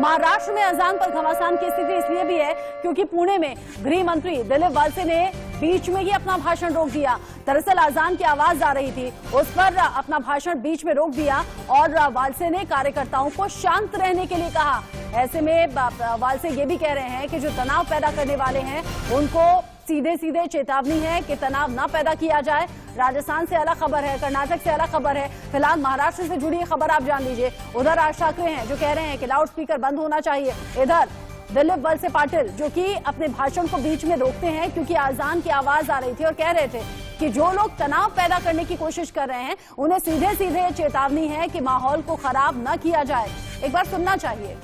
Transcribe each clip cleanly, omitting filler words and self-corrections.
महाराष्ट्र में अजान पर घमासान की स्थिति इसलिए भी है क्योंकि पुणे में गृह मंत्री दिलीप वालसे ने बीच में ही अपना भाषण रोक दिया। दरअसल अजान की आवाज आ रही थी, उस पर अपना भाषण बीच में रोक दिया और वालसे ने कार्यकर्ताओं को शांत रहने के लिए कहा। ऐसे में वालसे ये भी कह रहे हैं कि जो तनाव पैदा करने वाले हैं उनको सीधे सीधे चेतावनी है कि तनाव न पैदा किया जाए। राजस्थान से अलग खबर है, कर्नाटक से अलग खबर है, फिलहाल महाराष्ट्र से जुड़ी खबर आप जान लीजिए। उधर राज ठाकरे हैं जो कह रहे हैं कि लाउड स्पीकर बंद होना चाहिए। इधर दिलीप वलसे पाटिल जो कि अपने भाषण को बीच में रोकते हैं क्योंकि अजान की आवाज आ रही थी और कह रहे थे कि जो लोग तनाव पैदा करने की कोशिश कर रहे हैं उन्हें सीधे सीधे चेतावनी है कि माहौल को खराब न किया जाए। एक बार सुनना चाहिए।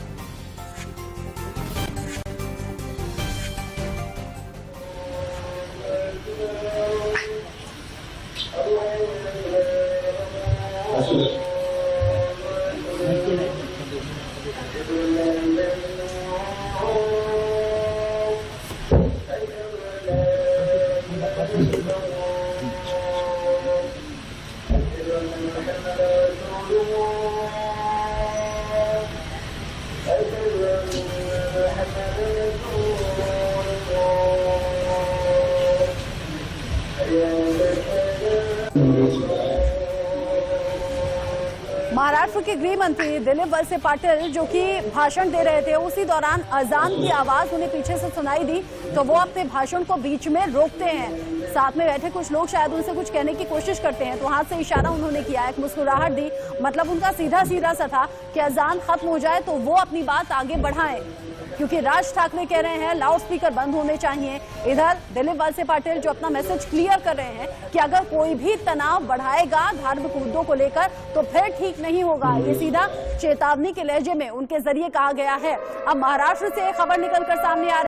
महाराष्ट्र के गृह मंत्री दिलीप वलसे पाटिल जो कि भाषण दे रहे थे, उसी दौरान अजान की आवाज उन्हें पीछे से सुनाई दी तो वो अपने भाषण को बीच में रोकते हैं। साथ में बैठे कुछ लोग शायद उनसे कुछ कहने की कोशिश करते हैं तो हाथ से इशारा उन्होंने किया, एक मुस्कुराहट दी। मतलब उनका सीधा सीधा सा था कि अजान खत्म हो जाए तो वो अपनी बात आगे बढ़ाएं, क्योंकि राज ठाकरे कह रहे हैं लाउड स्पीकर बंद होने चाहिए। इधर दिलीप वलसे पाटिल जो अपना मैसेज क्लियर कर रहे हैं कि अगर कोई भी तनाव बढ़ाएगा धार्मिक मुद्दों को लेकर तो फिर ठीक नहीं होगा। ये सीधा चेतावनी के लहजे में उनके जरिए कहा गया है। अब महाराष्ट्र से खबर निकलकर सामने आ